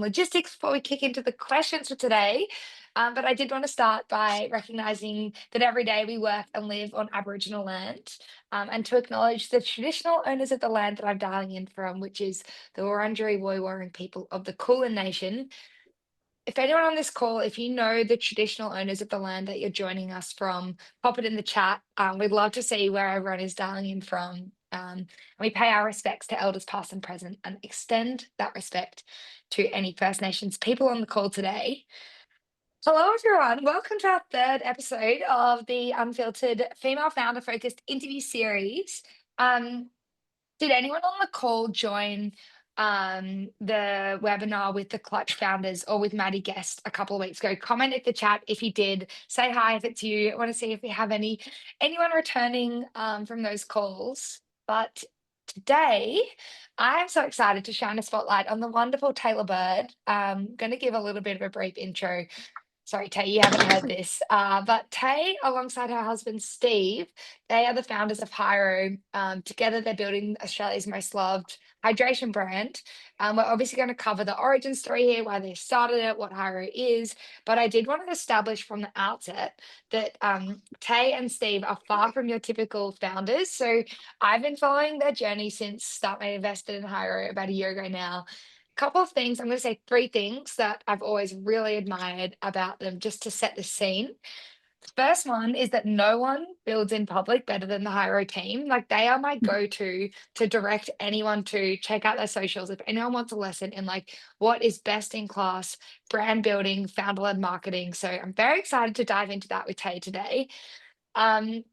Logistics before we kick into the questions for today. But I did want to start by recognizing that every day we work and live on Aboriginal land, and to acknowledge the traditional owners of the land that I'm dialing in from, which is the Wurundjeri Woiwurrung people of the Kulin Nation. If anyone on this call, if you know the traditional owners of the land that you're joining us from, pop it in the chat. We'd love to see where everyone is dialing in from. And we pay our respects to elders past and present and extend that respect to any First Nations people on the call today. Hello, everyone. Welcome to our third episode of the Unfiltered Female Founder Focused interview series. Um, did anyone on the call join the webinar with the Clutch founders or with Maddie Guest a couple of weeks ago? Comment in the chat if you did. Say hi if it's you. I want to see if we have anyone returning from those calls. But today, I am so excited to shine a spotlight on the wonderful Taylor Bird. I'm going to give a little bit of a brief intro. Sorry, Tay, you haven't heard this. But Tay, alongside her husband Steve, they are the founders of HYRO. Together, they're building Australia's most loved hydration brand. We're obviously going to cover the origin story here, why they started it, what HYRO is. But I did want to establish from the outset that Tay and Steve are far from your typical founders. So I've been following their journey since Startmate invested in HYRO about a year ago now. Couple of things, I'm going to say three things that I've always really admired about them just to set the scene. First one is that no one builds in public better than the Hyro team. Like they are my go-to to direct anyone to check out their socials. If anyone wants a lesson in like what is best in class brand building, founder-led marketing. So I'm very excited to dive into that with Tay today. Um,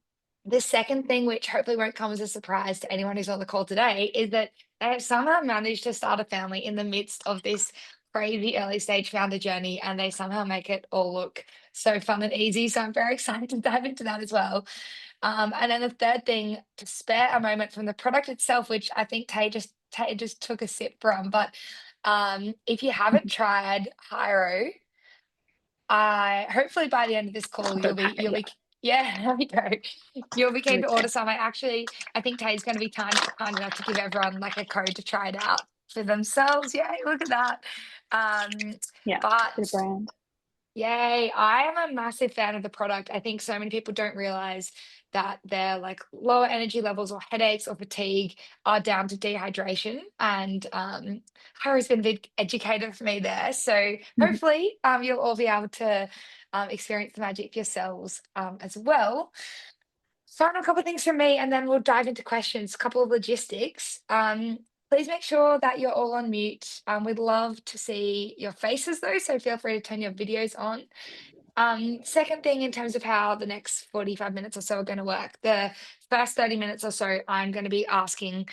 the second thing, which hopefully won't come as a surprise to anyone who's on the call today, is that they have somehow managed to start a family in the midst of this crazy early stage founder journey, and they somehow make it all look so fun and easy. So I'm very excited to dive into that as well. And then the third thing, to spare a moment from the product itself, which I think Tay just took a sip from, but if you haven't tried Hyro, I hopefully by the end of this call Chocolate packet, you'll yeah. be yeah, there we go. You'll be keen to Okay. order some. I think Tay's going to be kind enough to give everyone like a code to try it out for themselves. Yay, look at that. Um, Yeah, bit of but brand. Yay. I am a massive fan of the product. I think so many people don't realize that their like lower energy levels or headaches or fatigue are down to dehydration. And Harry's been a big educator for me there. So Mhm. hopefully you'll all be able to experience the magic yourselves as well. Final couple of things from me, and then we'll dive into questions. A couple of logistics. Please make sure that you're all on mute. We'd love to see your faces though, so feel free to turn your videos on. Second thing, in terms of how the next 45 minutes or so are going to work, the first 30 minutes or so, I'm going to be asking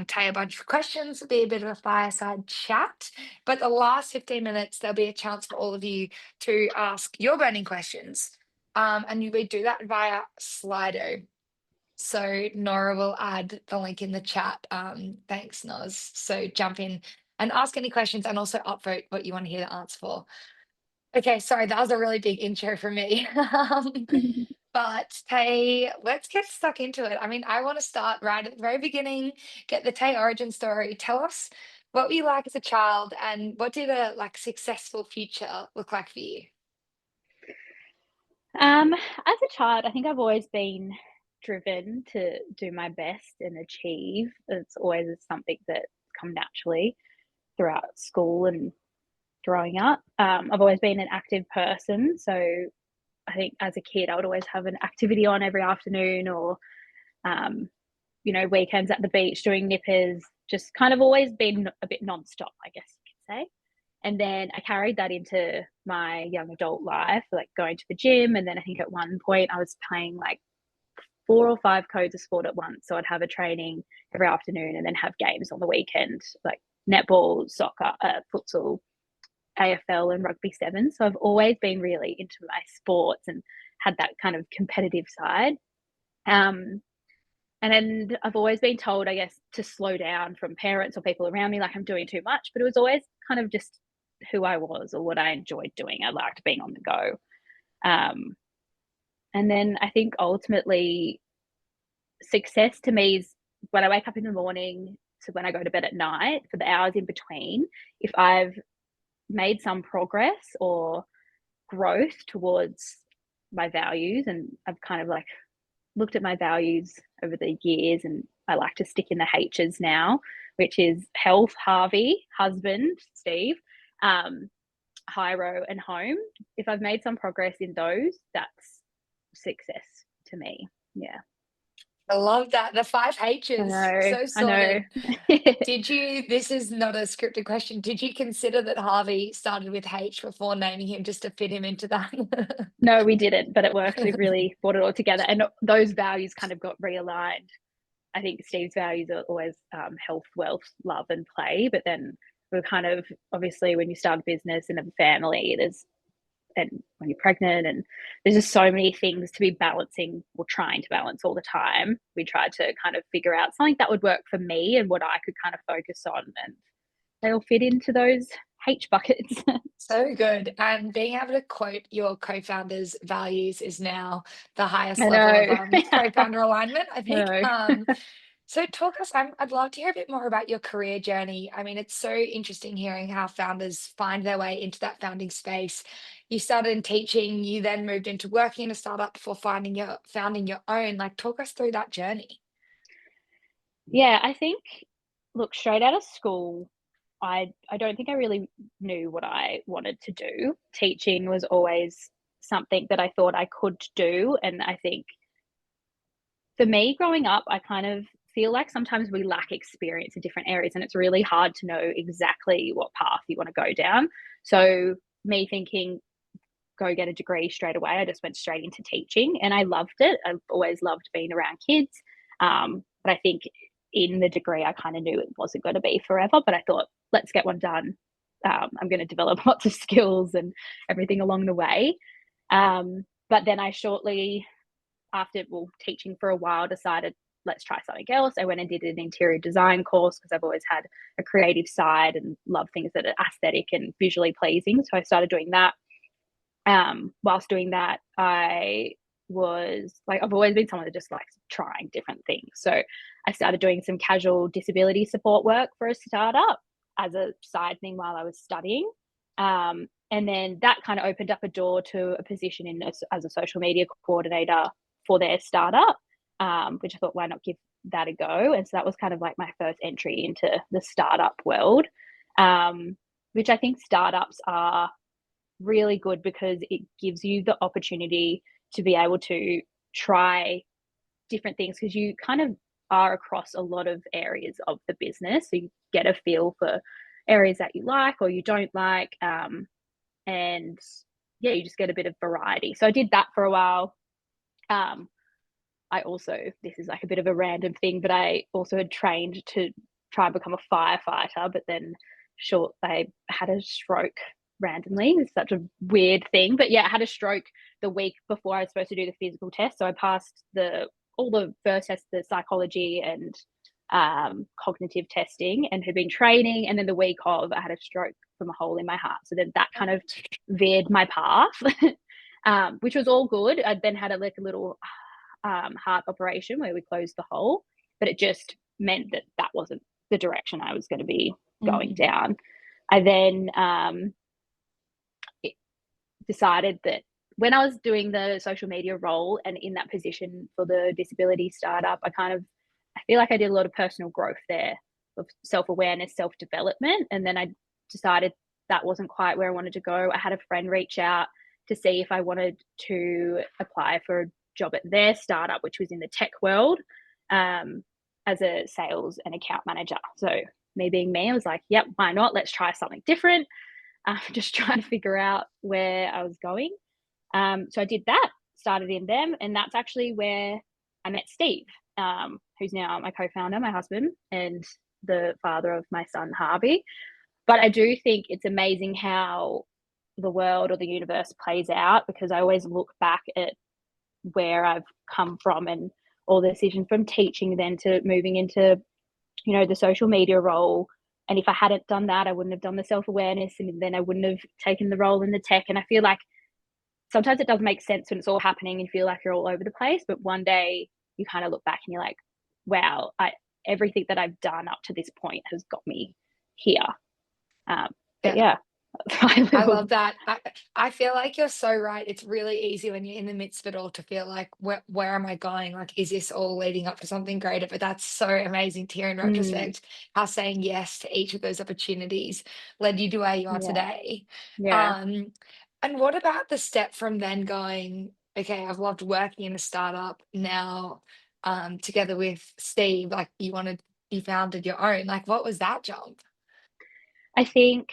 Tay a bunch of questions. It'll be a bit of a fireside chat. But the last 15 minutes, there'll be a chance for all of you to ask your burning questions. And you would do that via Slido. So Nora will add the link in the chat. Thanks, Noz. So jump in and ask any questions and also upvote what you want to hear the answer for. Okay, sorry, that was a really big intro for me. But Tay, let's get stuck into it. I mean, I want to start right at the very beginning, get the Tay origin story. Tell us what were you like as a child and what did a like successful future look like for you? As a child, I think I've always been driven to do my best and achieve. It's always something that's come naturally throughout school and growing up. I've always been an active person, so I think as a kid, I would always have an activity on every afternoon, or um, weekends at the beach doing nippers. Just kind of always been a bit non-stop, I guess you could say. And then I carried that into my young adult life, like going to the gym. And then I think at one point I was playing like 4 or 5 codes of sport at once. So I'd have a training every afternoon and then have games on the weekend, like netball, soccer, futsal, AFL, and rugby seven. So I've always been really into my sports and had that kind of competitive side. Um, and then I've always been told, I guess, to slow down from parents or people around me, like I'm doing too much. But it was always kind of just who I was or what I enjoyed doing. I liked being on the go. Um, and then I think ultimately success to me is when I wake up in the morning to when I go to bed at night, for the hours in between. If I've made some progress or growth towards my values, and I've kind of like looked at my values over the years, and I like to stick in the H's now, which is health, Harvey, husband, Steve, um, Hyro, and home. If I've made some progress in those, that's success to me. Yeah. I love that. The five I H's. know. So I know. sorted. Did you, this is not a scripted question, did you consider that Harvey started with H before naming him just to fit him into that? No, we didn't, but it worked. We've really brought it all together, and those values kind of got realigned. I think Steve's values are always health, wealth, love, and play. But then we're kind of, obviously, when you start a business and a family, and when you're pregnant, and there's just so many things to be balancing or trying to balance all the time. We tried to kind of figure out something that would work for me and what I could kind of focus on, and they all fit into those H buckets. So good. And being able to quote your co-founder's values is now the highest I level of know. co-founder alignment, I I think. know. So talk us, I'd love to hear a bit more about your career journey. I mean, it's so interesting hearing how founders find their way into that founding space. You started in teaching, you then moved into working in a startup before founding your own. Like, talk us through that journey. Yeah, I think, look, straight out of school, I don't think I really knew what I wanted to do. Teaching was always something that I thought I could do, and I think for me growing up, I kind of feel like sometimes we lack experience in different areas, and it's really hard to know exactly what path you want to go down. So me thinking go get a degree straight away, I just went straight into teaching, and I loved it. I've always loved being around kids. But I think in the degree, I kind of knew it wasn't going to be forever, but I thought, let's get one done. I'm going to develop lots of skills and everything along the way. But then I shortly after, well, teaching for a while, decided let's try something else. I went and did an interior design course because I've always had a creative side and love things that are aesthetic and visually pleasing. So I started doing that. Whilst doing that, I was like, I've always been someone that just likes trying different things. So I started doing some casual disability support work for a startup as a side thing while I was studying. And then that kind of opened up a door to a position as a social media coordinator for their startup, which I thought, why not give that a go? And so that was kind of like my first entry into the startup world, which I think startups are really good because it gives you the opportunity to be able to try different things because you kind of are across a lot of areas of the business. So you get a feel for areas that you like or you don't like. And yeah, you just get a bit of variety. So I did that for a while. I also, this is like a bit of a random thing, but I also had trained to try and become a firefighter, but then I had a stroke randomly. It's such a weird thing, but yeah, I had a stroke the week before I was supposed to do the physical test. So I passed all the first tests, the psychology and cognitive testing, and had been training. And then the week of, I had a stroke from a hole in my heart. So then that kind of veered my path, which was all good. I then had a little heart operation where we closed the hole, but it just meant that that wasn't the direction I was going to be going down. I then decided that when I was doing the social media role and in that position for the disability startup, I feel like I did a lot of personal growth there of self-awareness, self-development. And then I decided that wasn't quite where I wanted to go. I had a friend reach out to see if I wanted to apply for a job at their startup, which was in the tech world, as a sales and account manager. So me being me, I was like, yep, why not? Let's try something different. Just trying to figure out where I was going. So I did that, started in them, and that's actually where I met Steve, who's now my co-founder, my husband, and the father of my son, Harvey. But I do think it's amazing how the world or the universe plays out, because I always look back at where I've come from and all the decisions from teaching then to moving into, the social media role. And if I hadn't done that, I wouldn't have done the self-awareness, and then I wouldn't have taken the role in the tech. And I feel like sometimes it doesn't make sense when it's all happening and feel like you're all over the place. But one day you kind of look back and you're like, wow, everything that I've done up to this point has got me here. But yeah, high I level. love that. I feel like you're so right. It's really easy when you're in the midst of it all to feel like, where am I going? Like, is this all leading up to something greater? But that's so amazing to hear in Mm, retrospect how saying yes to each of those opportunities led you to where you are yeah, today. yeah. Um, and what about the step from then going, okay, I've loved working in a startup now, together with Steve, like you founded your own. Like, what was that jump? I think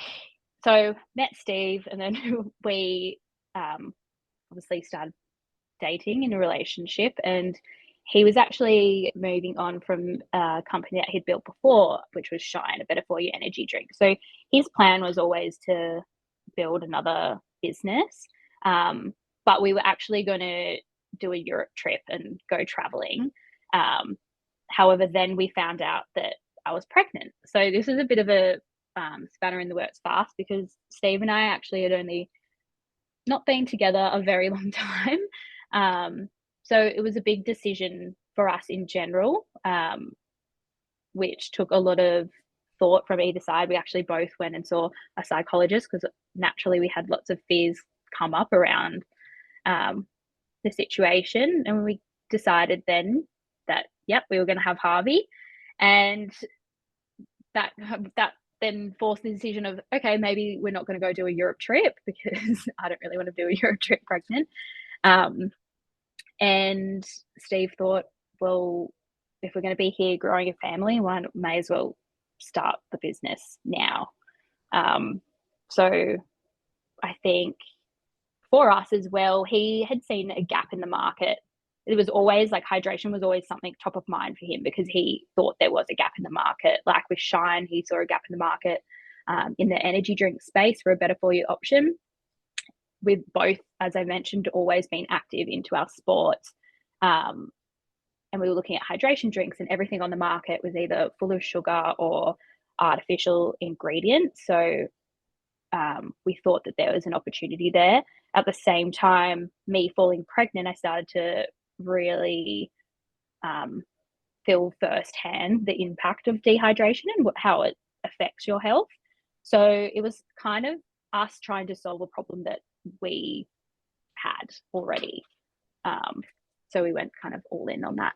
so. Met Steve, and then we um, obviously started dating in a relationship, and he was actually moving on from a company that he'd built before, which was Shine, a better for you energy drink. So his plan was always to build another business, um, but we were actually going to do a Europe trip and go traveling. Um, However, then we found out that I was pregnant. So this is a bit of a spanner in the works fast, because Steve and I actually had only not been together a very long time. Um, so it was a big decision for us in general, which took a lot of thought from either side. We actually both went and saw a psychologist because naturally we had lots of fears come up around um, the situation. And we decided then that, yep, we were going to have Harvey. And that that then forced the decision of, okay, maybe we're not going to go do a Europe trip because I don't really want to do a Europe trip pregnant. Um, and Steve thought, well, if we're going to be here growing a family, why may as well start the business now. Um, so I think for us as well, he had seen a gap in the market. It was always like hydration was always something top of mind for him because he thought there was a gap in the market. Like with Shine, he saw a gap in the market in the energy drink space for a better for you option. We've both, as I mentioned, always been active into our sports. Um, and we were looking at hydration drinks, and everything on the market was either full of sugar or artificial ingredients. So we thought that there was an opportunity there. At the same time, me falling pregnant, I started to really um, feel firsthand the impact of dehydration and how it affects your health. So it was kind of us trying to solve a problem that we had already. Um, so we went kind of all in on that.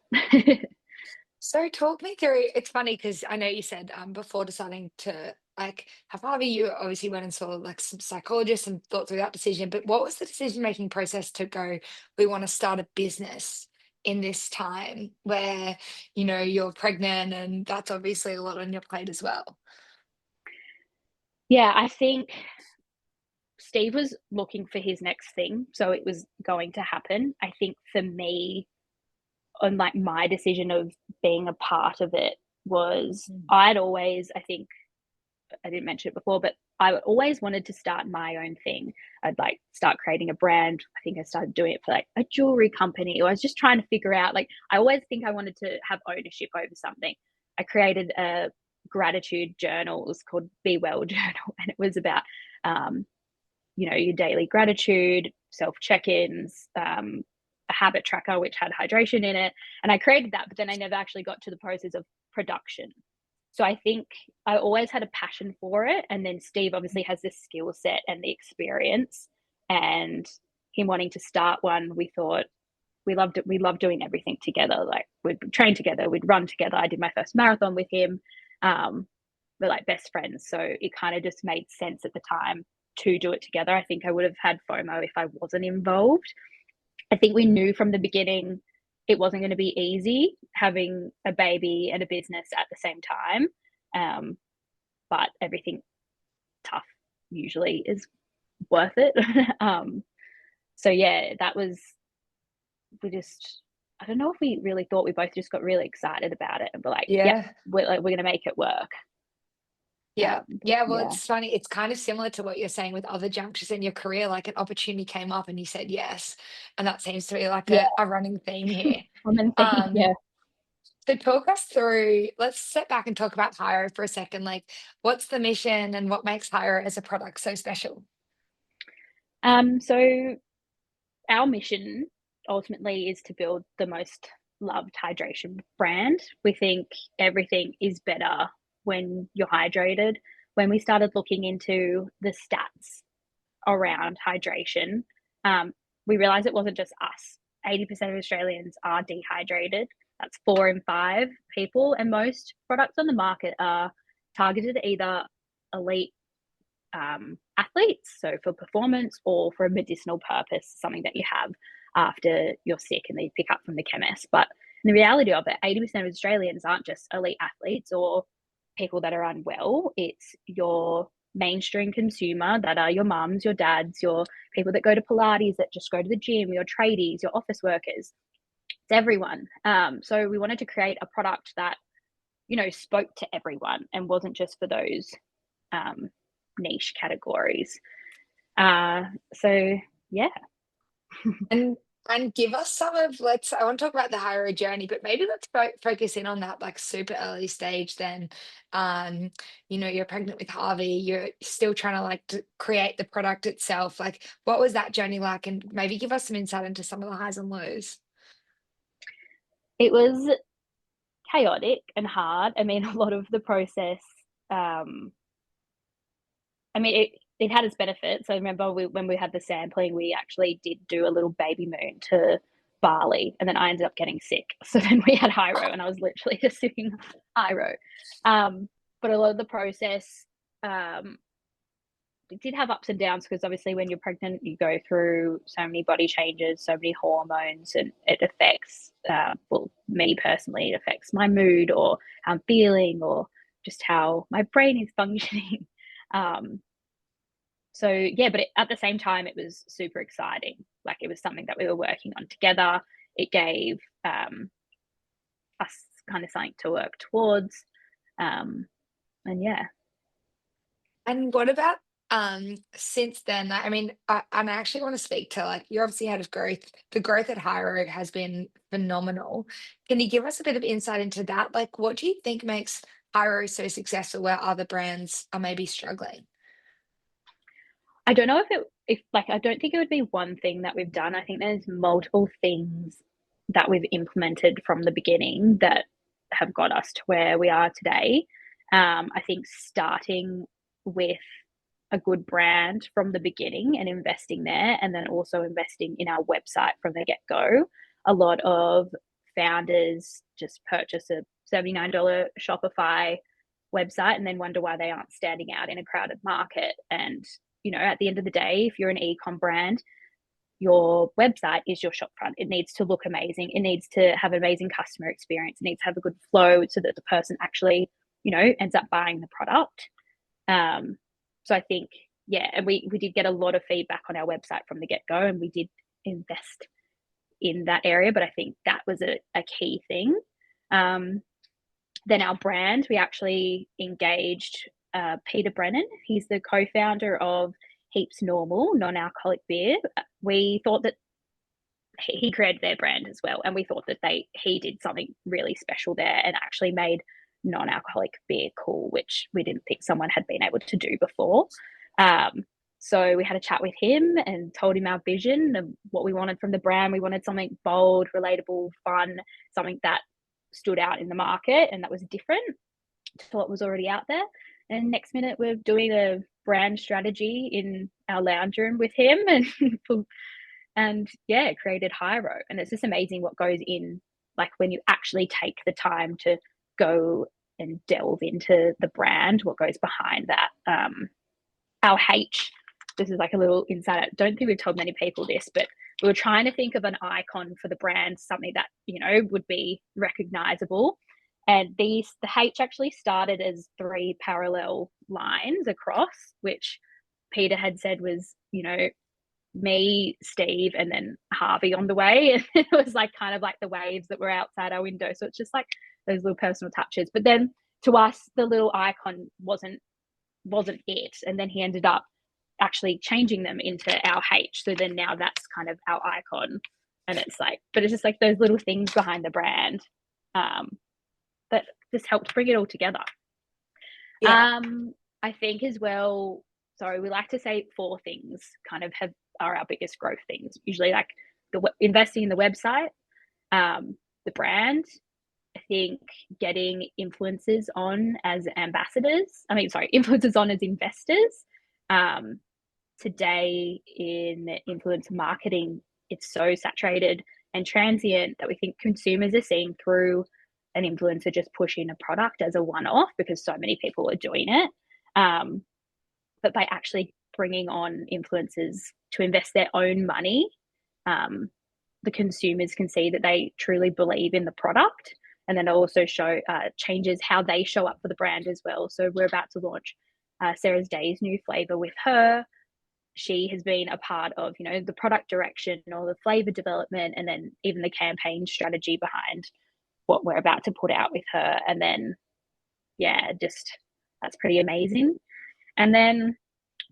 So talk me through. It's funny because I know you said before deciding to like have Harvey, you obviously went and saw like some psychologists and thought through that decision. But what was the decision making process to go? We want to start a business in this time where you're pregnant and that's obviously a lot on your plate as well. Yeah, I think Steve was looking for his next thing, so it was going to happen. I think for me, on like my decision of being a part of it was Mm. I'd always, I think I didn't mention it before, but I always wanted to start my own thing. I'd like start creating a brand. I think I started doing it for like a jewelry company. Or I was just trying to figure out, like, I always think I wanted to have ownership over something. I created a gratitude journal. It was called Be Well Journal. And it was about, um, your daily gratitude, self check ins, a habit tracker, which had hydration in it. And I created that, but then I never actually got to the process of production. So I think I always had a passion for it. And then Steve obviously has the skill set and the experience. And him wanting to start one, we thought we loved it. We loved doing everything together. Like we'd train together, we'd run together. I did my first marathon with him. Um, we're like best friends. So it kind of just made sense at the time to do it together. I think I would have had FOMO if I wasn't involved. I think we knew from the beginning it wasn't going to be easy having a baby and a business at the same time. Um, but everything tough usually is worth it. So yeah, that was, we just, I don't know if we really thought, we both just got really excited about it and we're like, yep, Yeah. we're going to make it work. Yeah. Yeah. Well, Yeah. it's funny. It's kind of similar to what you're saying with other junctures in your career. Like an opportunity came up and you said yes. And that seems to be like Yeah. a running theme here. Common thing. Um, Yeah. so talk us through, let's step back and talk about Hyro for a second. Like, what's the mission and what makes Hyro as a product so special? So our mission ultimately is to build the most loved hydration brand. We think everything is better when you're hydrated. when we started looking into the stats around hydration, we realized it wasn't just us. 80% of Australians are dehydrated. That's 4 in 5 people, and most products on the market are targeted at either elite athletes, so for performance, or for a medicinal purpose, something that you have after you're sick and you pick up from the chemist. But the reality of it, 80% of Australians aren't just elite athletes or people that are unwell. It's your mainstream consumer that are your mums, your dads, your people that go to Pilates, that just go to the gym, your tradies, your office workers. It's everyone. So we wanted to create a product that, spoke to everyone and wasn't just for those niche categories. So yeah. And give us some of, I want to talk about the Hyro journey, but maybe let's focus in on that like super early stage then. You're pregnant with Harvey, you're still trying to create the product itself. Like, what was that journey like? And maybe give us some insight into some of the highs and lows. It was chaotic and hard. I mean, a lot of the process, it had its benefits. I remember when we had the sampling, we actually did do a little baby moon to Bali, and then I ended up getting sick. So then we had Hyro, and I was literally just doing Hyro. But a lot of the process, it did have ups and downs, because obviously when you're pregnant, you go through so many body changes, so many hormones, and it affects, me personally, it affects my mood or how I'm feeling or just how my brain is functioning. So yeah, but at the same time, it was super exciting. Like, it was something that we were working on together. It gave us kind of something to work towards. And yeah. And what about since then? I mean, and I actually want to speak to you obviously had a growth. The growth at Hyro has been phenomenal. Can you give us a bit of insight into that? Like, what do you think makes Hyro so successful where other brands are maybe struggling? I don't know if I don't think it would be one thing that we've done. I think there's multiple things that we've implemented from the beginning that have got us to where we are today. I think starting with a good brand from the beginning and investing there, and then also investing in our website from the get go. A lot of founders just purchase a $79 Shopify website and then wonder why they aren't standing out in a crowded market. And, at the end of the day, if you're an e-com brand, your website is your shopfront. It needs to look amazing. It needs to have an amazing customer experience. It needs to have a good flow so that the person actually, ends up buying the product. So I think, yeah, and we did get a lot of feedback on our website from the get-go, and we did invest in that area, but I think that was a key thing. Then our brand, we actually engaged Peter Brennan. He's the co-founder of Heaps Normal non-alcoholic beer. We thought that he created their brand as well, and we thought that he did something really special there and actually made non-alcoholic beer cool, which we didn't think someone had been able to do before. So we had a chat with him and told him our vision of what we wanted from the brand. We wanted something bold, relatable, fun, something that stood out in the market and that was different to what was already out there. And next minute, we're doing a brand strategy in our lounge room with him, and yeah, created Hyro. And it's just amazing what goes in, like when you actually take the time to go and delve into the brand, what goes behind that. Our H, this is like a little insight. I don't think we've told many people this, but we were trying to think of an icon for the brand, something that, would be recognizable. And the H actually started as 3 parallel lines across, which Peter had said was, me, Steve, and then Harvey on the way. And it was like kind of like the waves that were outside our window. So it's just like those little personal touches. But then to us, the little icon wasn't it. And then he ended up actually changing them into our H. So then now that's kind of our icon. And it's like, but it's just like those little things behind the brand that just helped bring it all together. Yeah. I think as well, sorry, we like to say 4 things kind of are our biggest growth things. Usually like investing in the website, the brand, I think getting influencers on as ambassadors, influencers on as investors. Um, Today in influencer marketing, it's so saturated and transient that we think consumers are seeing through an influencer just pushing a product as a one-off because so many people are doing it. But by actually bringing on influencers to invest their own money, um, the consumers can see that they truly believe in the product, and then it also changes how they show up for the brand as well. So we're about to launch Sarah's Day's new flavor with her. She has been a part of, the product direction or the flavor development, and then even the campaign strategy behind what we're about to put out with her. And then, yeah, just that's pretty amazing. And then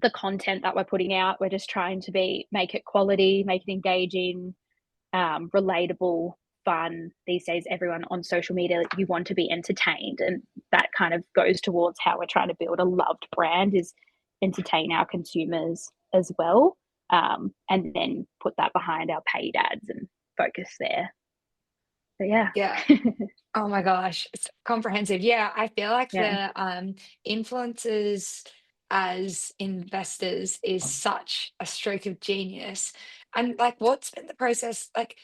the content that we're putting out, we're just trying to make it quality, make it engaging, relatable, fun. These days, everyone on social media, you want to be entertained, and that kind of goes towards how we're trying to build a loved brand, is entertain our consumers as well, and then put that behind our paid ads and focus there. But yeah. Yeah. Oh my gosh, it's comprehensive. Yeah, I feel like Yeah. the influencers as investors is such a stroke of genius. And like, what's been the process? Like,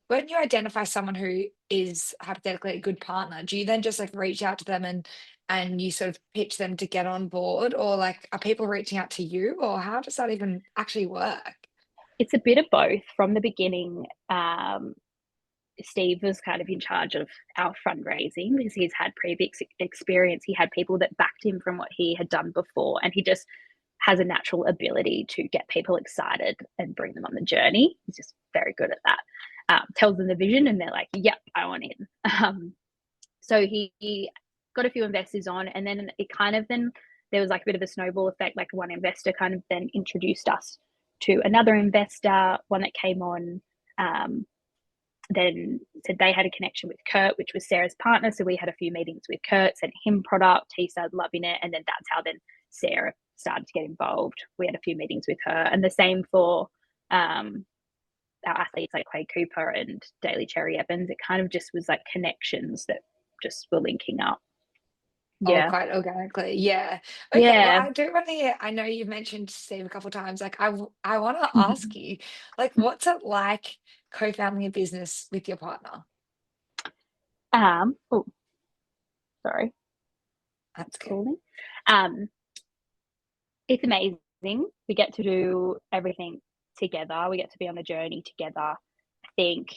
when you identify someone who is hypothetically a good partner, do you then just like reach out to them and you sort of pitch them to get on board, or like are people reaching out to you, or how does that even actually work? It's a bit of both. From the beginning, Steve was kind of in charge of our fundraising because he's had previous experience. He had people that backed him from what he had done before, and he just has a natural ability to get people excited and bring them on the journey. He's just very good at that. Tells them the vision, and they're like, "Yep, I want in." So he got a few investors on, and then it kind of then there was like a bit of a snowball effect. Like one investor kind of then introduced us to another investor, one that came on. Then said they had a connection with Kurt, which was Sarah's partner. So we had a few meetings with Kurt, sent him product. He started loving it. And then that's how then Sarah started to get involved. We had a few meetings with her. And the same for our athletes like Quade Cooper and Daly Cherry Evans. It kind of just was like connections that just were linking up. Oh, Yeah. quite organically. Yeah. Okay. Well, Yeah. I do want to hear, I know you've mentioned Steve a couple of times. Like, I want to ask you, like, what's it like co-founding a business with your partner? Oh, sorry. That's good. Calling. It's amazing. We get to do everything together. We get to be on the journey together. I think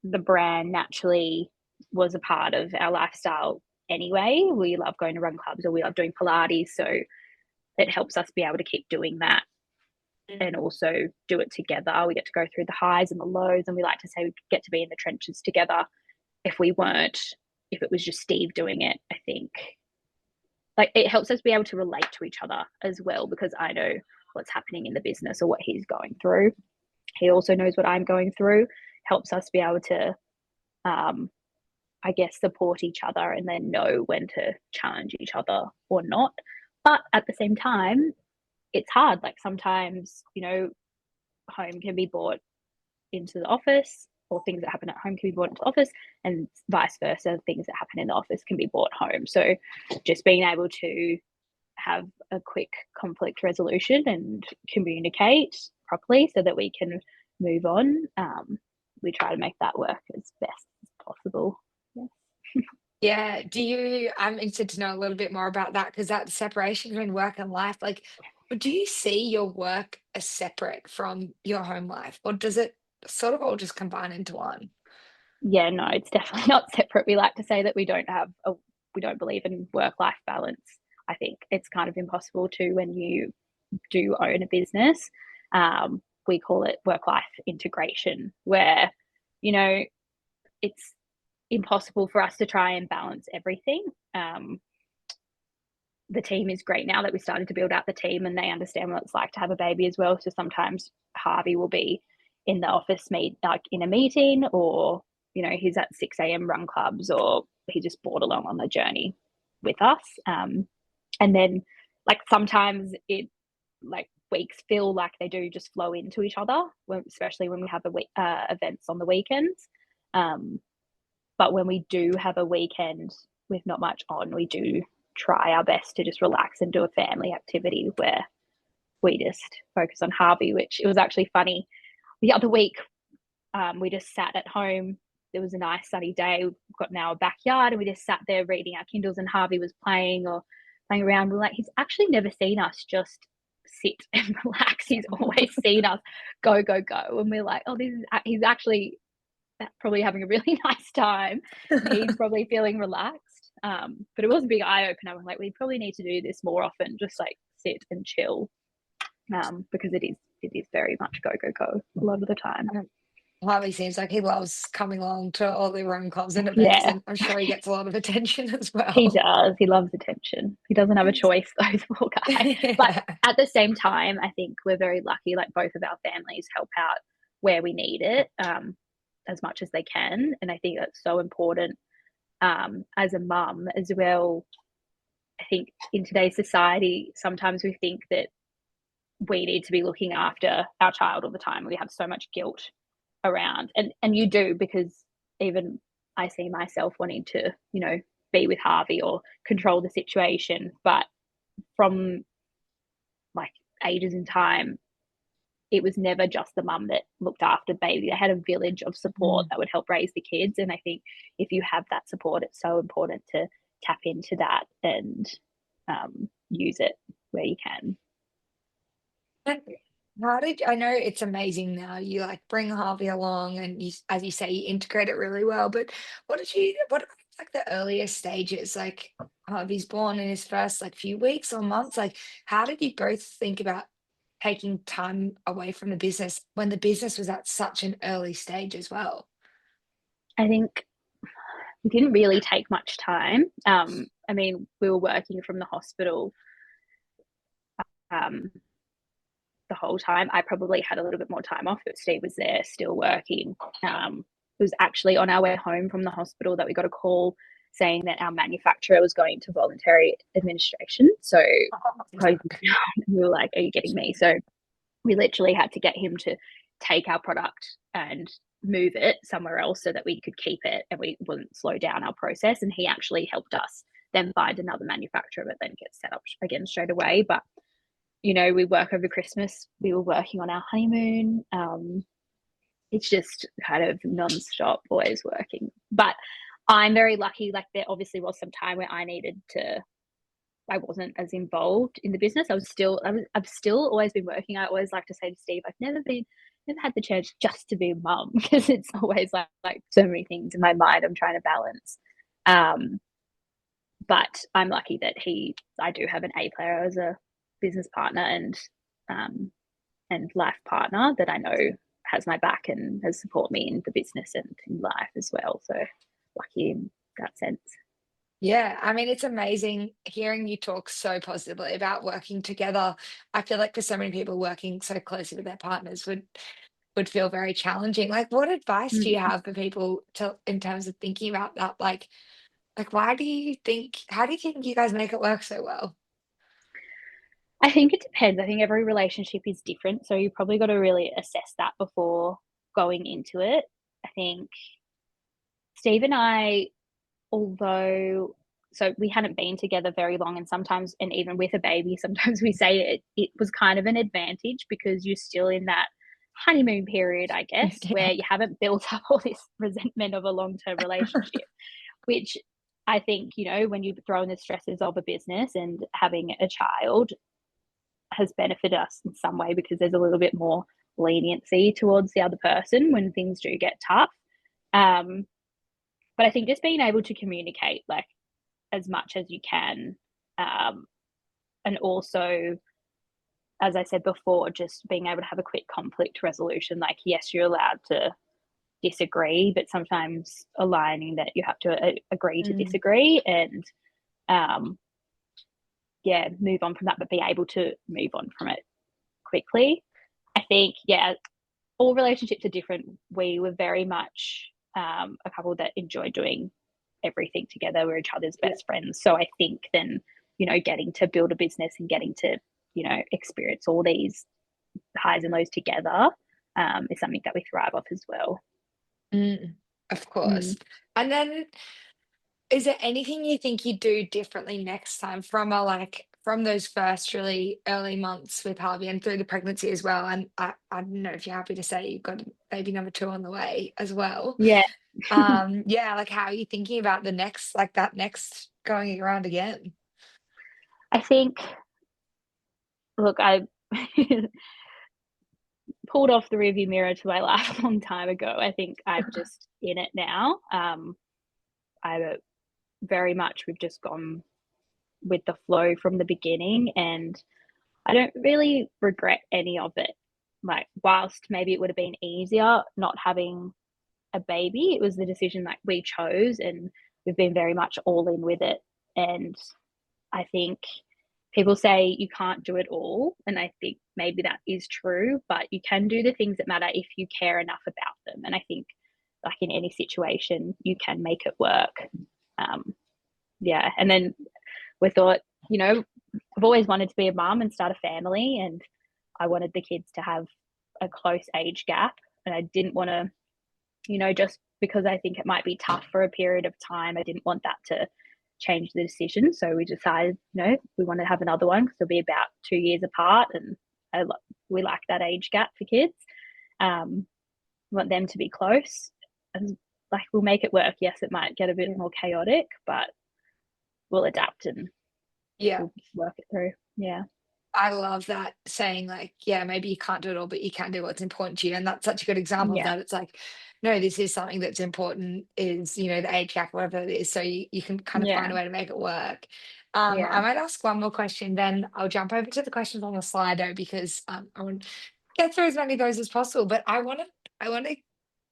the brand naturally was a part of our lifestyle anyway. We love going to run clubs, or we love doing Pilates. So it helps us be able to keep doing that and also do it together. We get to go through the highs and the lows, and we like to say we get to be in the trenches together. If it was just Steve doing it, I think like it helps us be able to relate to each other as well, because I know what's happening in the business or what he's going through. He also knows what I'm going through. Helps us be able to, I guess, support each other and then know when to challenge each other or not. But at the same time, it's hard. Like sometimes, home can be brought into the office, or things that happen at home can be brought into the office, and vice versa. Things that happen in the office can be brought home. So just being able to have a quick conflict resolution and communicate properly so that we can move on. We try to make that work as best as possible. Yeah. Yeah. I'm interested to know a little bit more about that, because that separation between work and life, like, do you see your work as separate from your home life, or does it sort of all just combine into one? Yeah, no, it's definitely not separate. We like to say that we don't believe in work-life balance. I think it's kind of impossible to when you do own a business. We call it work-life integration, where, you know, it's impossible for us to try and balance everything. The team is great now that we started to build out the team, and they understand what it's like to have a baby as well. So sometimes Harvey will be in the office like in a meeting, or he's at 6 a.m. run clubs, or he just brought along on the journey with us. And then like sometimes it like weeks feel like they do just flow into each other, especially when we have events on the weekends. But when we do have a weekend with not much on, we do try our best to just relax and do a family activity where we just focus on Harvey, which it was actually funny. The other week, we just sat at home. It was a nice sunny day. We've got now a backyard, and we just sat there reading our Kindles, and Harvey was playing or playing around. We're like, he's actually never seen us just sit and relax. He's always seen us go, go, go. And we're like, oh, he's actually probably having a really nice time, and he's probably feeling relaxed. But it was a big eye opener. We're like, we probably need to do this more often, just like sit and chill, because it is very much go, go, go a lot of the time. Harvey seems like he loves coming along to all the rom-coms and events, Yeah, and I'm sure he gets a lot of attention as he well. does. He loves attention. He doesn't have a choice, though, the poor guy. But Yeah. at the same time, I think we're very lucky. Like, both of our families help out where we need it, as much as they can, and I think that's so important. As a mum as well, I think in today's society, sometimes we think that we need to be looking after our child all the time. We have so much guilt around, and you do, because even I see myself wanting to, be with Harvey or control the situation, but from like ages in time, it was never just the mum that looked after baby. They had a village of support Mm. that would help raise the kids, and I think if you have that support, it's so important to tap into that and use it where you can. And how did I know it's amazing now, you, like, bring Harvey along and as you say, you integrate it really well, but what are, like, the earliest stages? Like, Harvey's born in his first, like, few weeks or months, like, how did you both think about taking time away from the business when the business was at such an early stage as well? I think we didn't really take much time. I mean, we were working from the hospital um, the whole time. I probably had a little bit more time off, but Steve was there still working. It was actually on our way home from the hospital that we got a call saying that our manufacturer was going to voluntary administration. So closing down, we were like, are you getting me? So we literally had to get him to take our product and move it somewhere else so that we could keep it and we wouldn't slow down our process. And he actually helped us then find another manufacturer, but then get set up again straight away. But we work over Christmas. We were working on our honeymoon. It's just kind of non-stop, always working. But I'm very lucky. Like, there obviously was some time where I wasn't as involved in the business. I've still always been working. I always like to say to Steve, I've never had the chance just to be a mum, because it's always like so many things in my mind I'm trying to balance. Um, but I'm lucky that I do have an A player as a business partner and life partner that I know has my back and has supported me in the business and in life as well. So lucky in that sense. Yeah, I mean, it's amazing hearing you talk so positively about working together. I feel like for so many people, working so closely with their partners would feel very challenging. Like, what advice do you Mm. have for people to in terms of thinking about that? Like, how do you think you guys make it work so well? I think it depends. I think every relationship is different. So you probably got to really assess that before going into it. I think Steve and I, although so we hadn't been together very long, and sometimes, and even with a baby, sometimes we say it was kind of an advantage because you're still in that honeymoon period, I guess, where Yeah. you haven't built up all this resentment of a long-term relationship, which I think, when you throw in the stresses of a business and having a child has benefited us in some way, because there's a little bit more leniency towards the other person when things do get tough. Um, but I think just being able to communicate, like, as much as you can, um, and also, as I said before, just being able to have a quick conflict resolution. Like, yes, you're allowed to disagree, but sometimes aligning that you have to agree to Mm. disagree, and um, yeah, move on from that, but be able to move on from it quickly. I think, yeah, all relationships are different. We were very much a couple that enjoyed doing everything together. We're each other's Yeah. best friends. So I think then, getting to build a business and getting to, experience all these highs and lows together, is something that we thrive off as well. Mm. Of course. Mm. And then is there anything you think you'd do differently next time from from those first really early months with Harvey and through the pregnancy as well? And I don't know if you're happy to say you've got baby number two on the way as well. Yeah. Yeah, like how are you thinking about the next like that next going around again? I think, look, I pulled off the rearview mirror to my life a long time ago. I think I'm just in it now. I very much we've just gone with the flow from the beginning, and I don't really regret any of it. Like, whilst maybe it would have been easier not having a baby, it was the decision that we chose, and we've been very much all in with it. And I think people say you can't do it all, and I think maybe that is true, but you can do the things that matter if you care enough about them. And I think, like in any situation, you can make it work. Um, yeah, and then we thought, you know, I've always wanted to be a mum and start a family, and I wanted the kids to have a close age gap, and I didn't want to, just because I think it might be tough for a period of time, I didn't want that to change the decision. So we decided, we want to have another one because they'll be about 2 years apart, and we like that age gap for kids. We want them to be close, and like we'll make it work. Yes, it might get a bit more chaotic, but we'll adapt and Yeah. we'll work it through. Yeah. I love that saying like, yeah, maybe you can't do it all, but you can do what's important to you. And that's such a good example of Yeah. that. It's like, no, this is something that's important is, the age gap, whatever it is. So you can kind of find Yeah. a way to make it work. Yeah. I might ask one more question, then I'll jump over to the questions on the Slido because I want to get through as many of those as possible. But I want to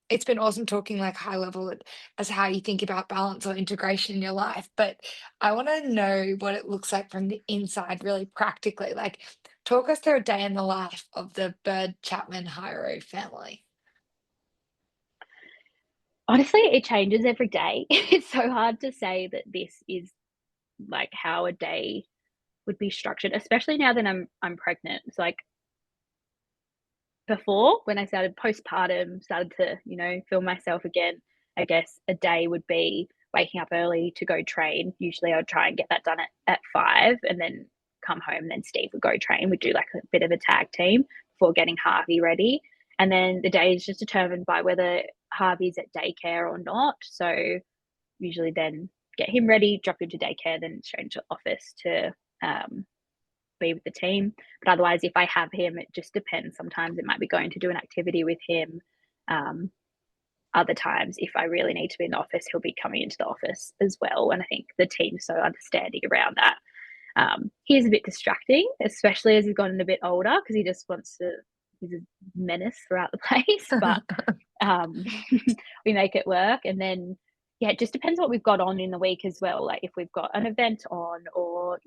it's been awesome talking like high level as how you think about balance or integration in your life, but I want to know what it looks like from the inside, really practically. Like, talk us through a day in the life of the Bird Chapman Hyro family. Honestly, it changes every day. It's so hard to say that this is like how a day would be structured, especially now that I'm pregnant. It's like before, when I started postpartum, started to, feel myself again, I guess a day would be waking up early to go train. Usually I'd try and get that done at 5 and then come home. And then Steve would go train. We'd do like a bit of a tag team before getting Harvey ready. And then the day is just determined by whether Harvey's at daycare or not. So usually then get him ready, drop him to daycare, then straight into office to um, be with the team. But otherwise, if I have him, it just depends. Sometimes it might be going to do an activity with him. Um, Other times, if I really need to be in the office, he'll be coming into the office as well. And I think the team's so understanding around that. He is a bit distracting, especially as he's gotten a bit older, because he just wants to, he's a menace throughout the place. But um, we make it work. And then, yeah, it just depends what we've got on in the week as well. Like if we've got an event on or,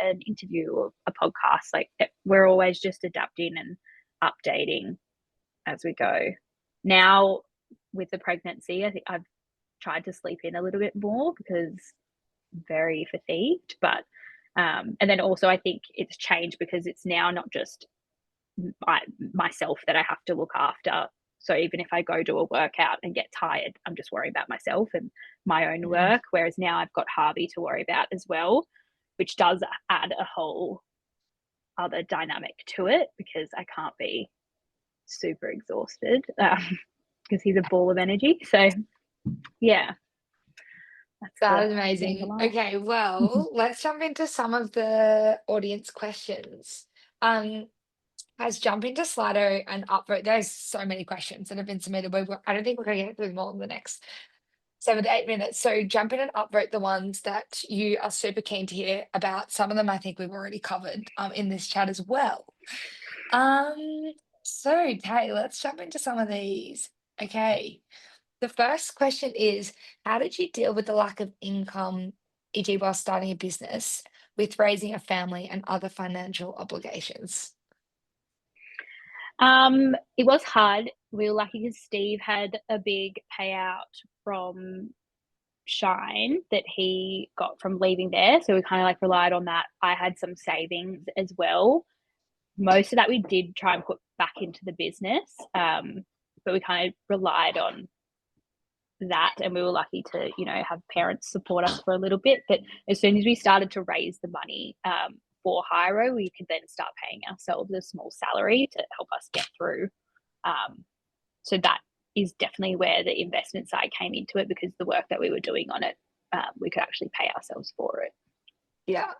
an interview or a podcast, like we're always just adapting and updating as we go. Now, with the pregnancy, I think I've tried to sleep in a little bit more because I'm very fatigued. But, and then also I think it's changed because it's now not just myself that I have to look after. So even if I go do a workout and get tired, I'm just worrying about myself and my own Mm. work. Whereas now I've got Harvey to worry about as well, which does add a whole other dynamic to it because I can't be super exhausted because he's a ball of energy. So yeah, that's That the is day in the amazing. life. Okay, well, let's jump into some of the audience questions. Um, Let's jump into Slido and upvote. There's so many questions that have been submitted. I don't think we're going to get through them all in the next 7 to 8 minutes. So jump in and upvote the ones that you are super keen to hear about. Some of them I think we've already covered in this chat as well. So Tay, let's jump into some of these. Okay. The first question is, how did you deal with the lack of income, e.g., while starting a business, with raising a family and other financial obligations? It was hard. We were lucky because Steve had a big payout from Shine that he got from leaving there. So we kind of like relied on that. I had some savings as well. Most of that we did try and put back into the business. But we kind of relied on that, and we were lucky to, have parents support us for a little bit. But as soon as we started to raise the money for HYRO, we could then start paying ourselves a small salary to help us get through. So that is definitely where the investment side came into it, because the work that we were doing on it, we could actually pay ourselves for it. Yeah.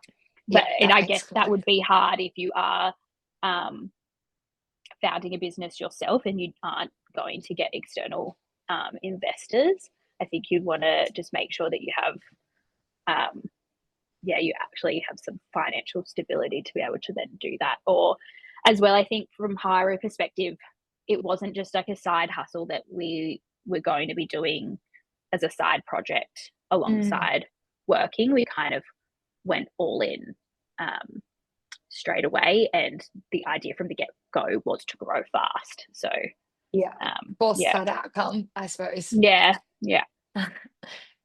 But Yeah, and I guess that would be hard if you are founding a business yourself and you aren't going to get external investors. I think you'd want to just make sure that you have, you actually have some financial stability to be able to then do that. Or as well, I think from HYRO perspective, it wasn't just like a side hustle that we were going to be doing as a side project alongside working. We kind of went all in straight away, and the idea from the get-go was to grow fast. So force that outcome, I suppose. Yeah.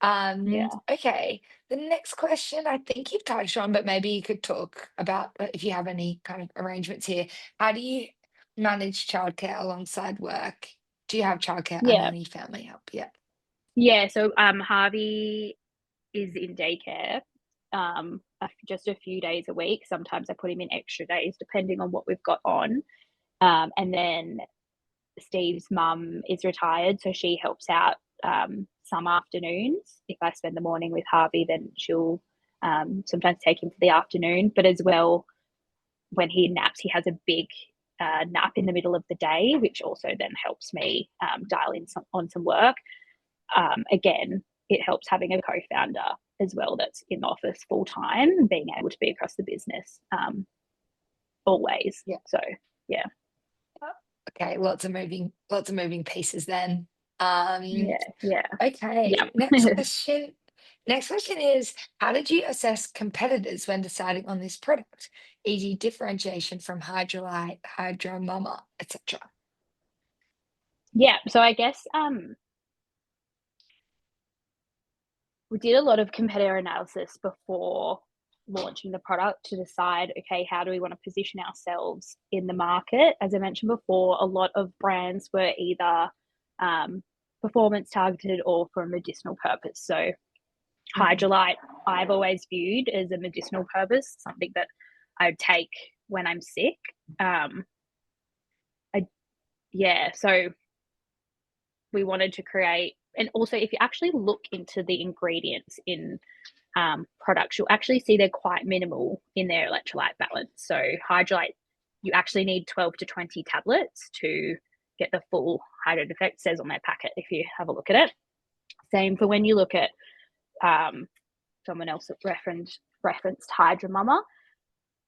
Okay, the next question I think you've touched on, but maybe you could talk about if you have any kind of arrangements here. How do you manage childcare alongside work? Do you have childcare and Yeah. any family help? Yeah. So Harvey is in daycare just a few days a week. Sometimes I put him in extra days depending on what we've got on. And then Steve's mum is retired, so she helps out some afternoons. If I spend the morning with Harvey, then she'll sometimes take him for the afternoon. But as well, when he naps, he has a big nap in the middle of the day, which also then helps me dial in on some work. Again, it helps having a co-founder as well that's in the office full time, being able to be across the business always. So yeah. Okay, lots of moving pieces then. Yeah. Okay, Next question is, how did you assess competitors when deciding on this product, e.g. differentiation from Hydrolite, Hydro Mama, etc.? Yeah, so I guess we did a lot of competitor analysis before launching the product to decide, okay, how do we want to position ourselves in the market? As I mentioned before, a lot of brands were either performance targeted or for a medicinal purpose. So Hydrolite, I've always viewed as a medicinal purpose, something that I take when I'm sick. So we wanted to create, and also if you actually look into the ingredients in products, you'll actually see they're quite minimal in their electrolyte balance. So Hydrolite, you actually need 12 to 20 tablets to get the full hydrated effect, says on their packet if you have a look at it. Same for when you look at someone else that referenced Hydro Mama.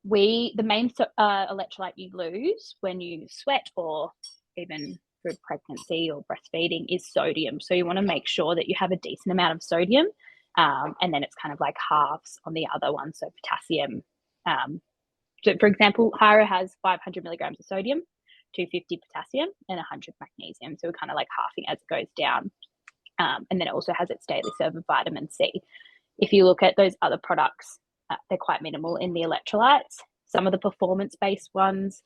The main electrolyte you lose when you sweat or even through pregnancy or breastfeeding is sodium. So you want to make sure that you have a decent amount of sodium, and then it's kind of like halves on the other one. So potassium. So for example, HYRO has 500 milligrams of sodium, 250 potassium, and 100 magnesium. So we're kind of like halving as it goes down. And then it also has its daily serve of vitamin C. If you look at those other products, they're quite minimal in the electrolytes. Some of the performance-based ones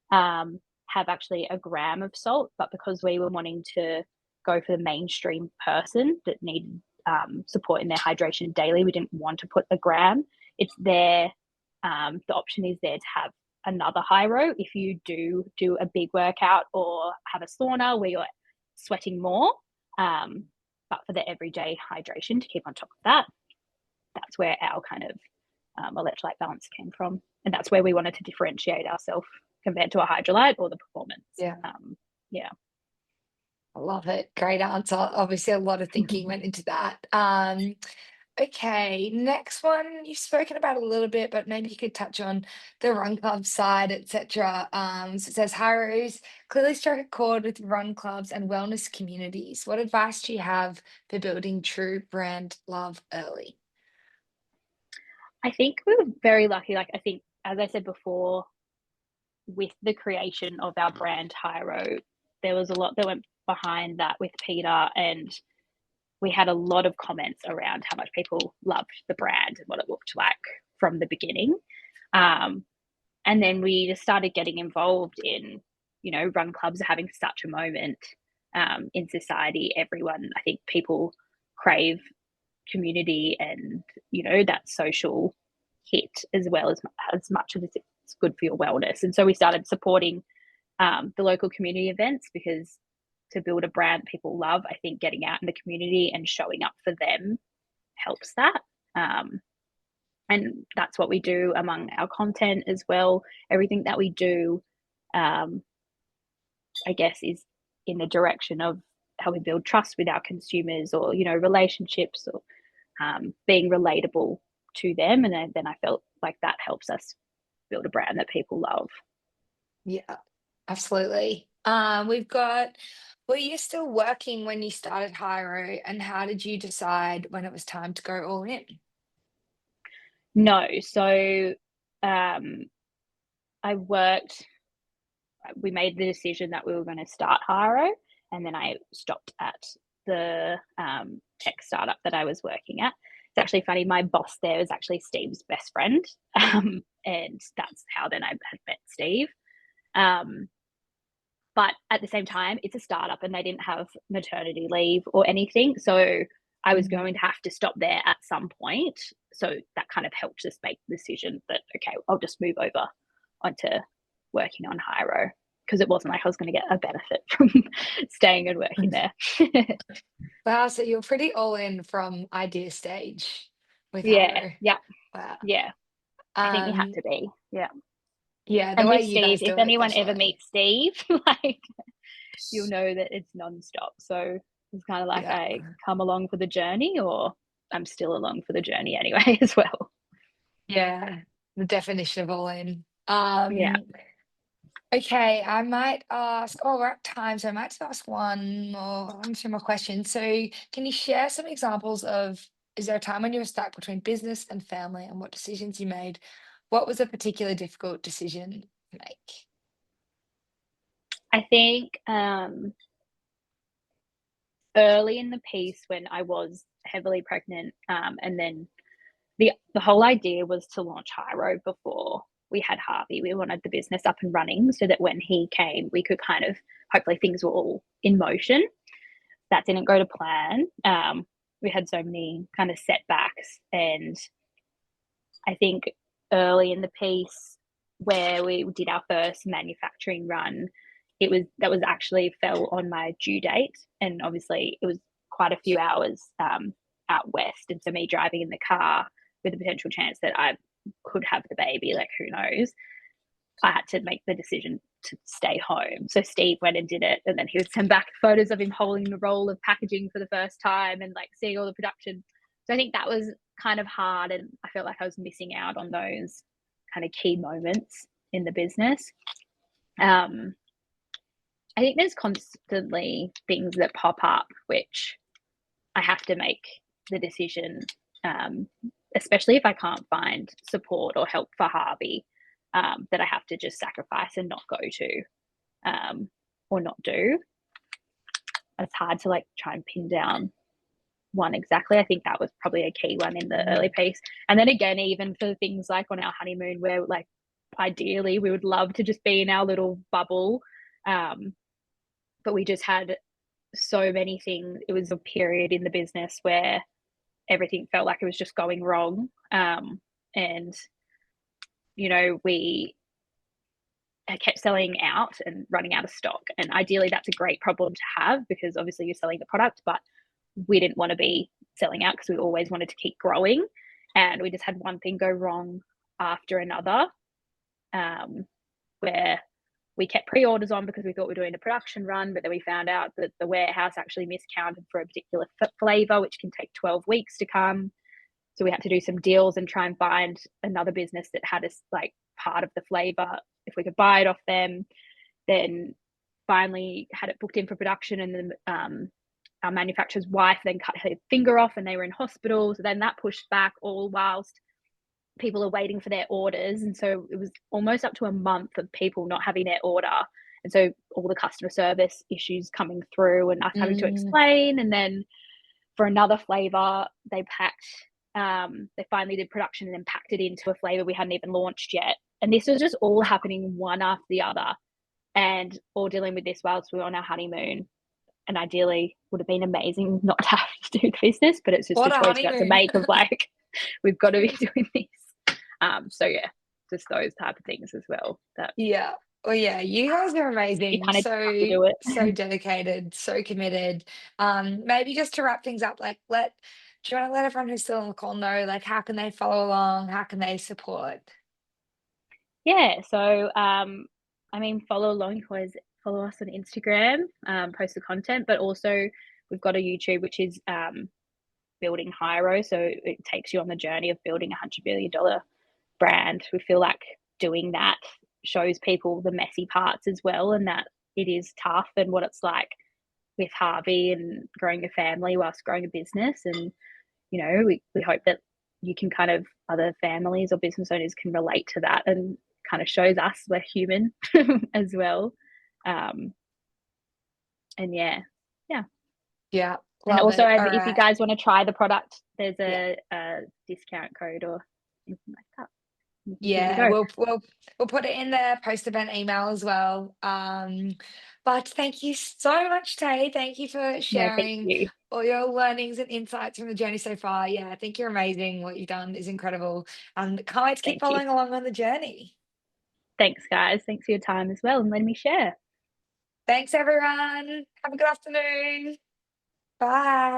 have actually a gram of salt, but because we were wanting to go for the mainstream person that needed support in their hydration daily, we didn't want to put a gram. It's there. The option is there to have another HYRO if you do a big workout or have a sauna where you're sweating more. But for the everyday hydration, to keep on top of that, that's where our kind of electrolyte balance came from. And that's where we wanted to differentiate ourselves compared to a Hydrolite or the performance. I love it. Great answer. Obviously, a lot of thinking went into that. Okay, next one you've spoken about a little bit, but maybe you could touch on the run club side, etc. So it says HYRO's clearly struck a chord with run clubs and wellness communities. What advice do you have for building true brand love early? I think we were very lucky. Like I think, as I said before, with the creation of our brand HYRO, there was a lot that went behind that with Peter, and we had a lot of comments around how much people loved the brand and what it looked like from the beginning. And then we just started getting involved in, run clubs are having such a moment in society. Everyone, I think people crave community and, you know, that social hit as well as much as it's good for your wellness. And so we started supporting the local community events, because to build a brand people love, I think getting out in the community and showing up for them helps that. And that's what we do among our content as well. Everything that we do, I guess, is in the direction of how we build trust with our consumers, or, you know, relationships, or being relatable to them. And then I felt like that helps us build a brand that people love. Yeah, absolutely. We've got, were you still working when you started Hyro, and how did you decide when it was time to go all in? No, so I worked. We made the decision that we were going to start Hyro, and then I stopped at the tech startup that I was working at. It's actually funny. My boss there is actually Steve's best friend, and that's how then I had met Steve. But at the same time, it's a startup, and they didn't have maternity leave or anything, so I was Mm. going to have to stop there at some point. So that kind of helped us make the decision that, okay, I'll just move over onto working on Hyro, because it wasn't like I was going to get a benefit from staying and working there. Wow, so you're pretty all in from idea stage with Yeah, Hyro. yeah, Wow. yeah. I think you had Um, to be. Yeah. yeah, the And way with you Steve, guys if do it, anyone ever definitely. meets Steve, like, you'll know that it's nonstop. So it's kind of like Yeah. I come along for the journey, or I'm still along for the journey anyway, as well. Yeah, the definition of all in. Yeah. Okay, I might ask, oh, we're at time, so I might just ask one, two more questions. So can you share some examples of, is there a time when you were stuck between business and family, and what decisions you made? What was a particular difficult decision to make? I think early in the piece, when I was heavily pregnant, and then the whole idea was to launch Hyro before we had Harvey. We wanted the business up and running so that when he came, we could kind of, hopefully things were all in motion. That didn't go to plan. We had so many kind of setbacks, and I think early in the piece where we did our first manufacturing run, that was actually fell on my due date, and obviously it was quite a few hours out west, and so me driving in the car with the potential chance that I could have the baby, like, who knows, I had to make the decision to stay home. So Steve went and did it, and then he would send back photos of him holding the roll of packaging for the first time and like seeing all the production. So I think that was kind of hard, and I felt like I was missing out on those kind of key moments in the business. Um, I think there's constantly things that pop up which I have to make the decision, um, especially if I can't find support or help for Harvey, that I have to just sacrifice and not go to, or not do. It's hard to like try and pin down one exactly. I think that was probably a key one in the early Mm. piece. And then again, even for things like on our honeymoon, where like ideally we would love to just be in our little bubble, but we just had so many things. It was a period in the business where everything felt like it was just going wrong. And, you know, we kept selling out and running out of stock. And ideally, that's a great problem to have, because obviously you're selling the product, but we didn't want to be selling out because we always wanted to keep growing. And we just had one thing go wrong after another, where we kept pre-orders on because we thought we were doing a production run, but then we found out that the warehouse actually miscounted for a particular flavor, which can take 12 weeks to come. So we had to do some deals and try and find another business that had us like part of the flavor, if we could buy it off them. Then finally had it booked in for production, and then our manufacturer's wife then cut her finger off and they were in hospital. So then that pushed back, all whilst people are waiting for their orders. And so it was almost up to a month of people not having their order. And so all the customer service issues coming through and us having to Mm. explain. And then for another flavor, they packed, they finally did production and then packed it into a flavor we hadn't even launched yet. And this was just all happening one after the other, and all dealing with this whilst we were on our honeymoon. and ideally would have been amazing not to have to do the business, but it's just a What a choice we had to honeymoon. make of like, we've got to be doing this. So yeah, just those type of things as well that Yeah. Well, yeah, you guys are you amazing. kind of have to So, do it. so dedicated, so committed. Maybe just to wrap things up, like do you want to let everyone who's still on the call know, like, how can they follow along? How can they support? Yeah, so I mean, follow along. You can always follow us on Instagram, post the content, but also we've got a YouTube which is building Hyro. So it takes you on the journey of building $100 million brand. We feel like doing that shows people the messy parts as well, and that it is tough and what it's like with Harvey and growing a family whilst growing a business. And we hope that you can kind of other families or business owners can relate to that and kind of shows us we're human as well. Um, and yeah. Yeah, And love also, it. All if you right. guys want to try the product, there's Yeah. a discount code or anything like that. You can give it a Yeah, go. we'll put it in the post-event email as well. But thank you so much, Tay. Thank you for No, thank sharing you. all your learnings and insights from the journey so far. Yeah, I think you're amazing. What you've done is incredible. And can't wait to keep Thank you. following along on the journey. Thanks, guys. Thanks for your time as well and letting me share. Thanks, everyone. Have a good afternoon. Bye.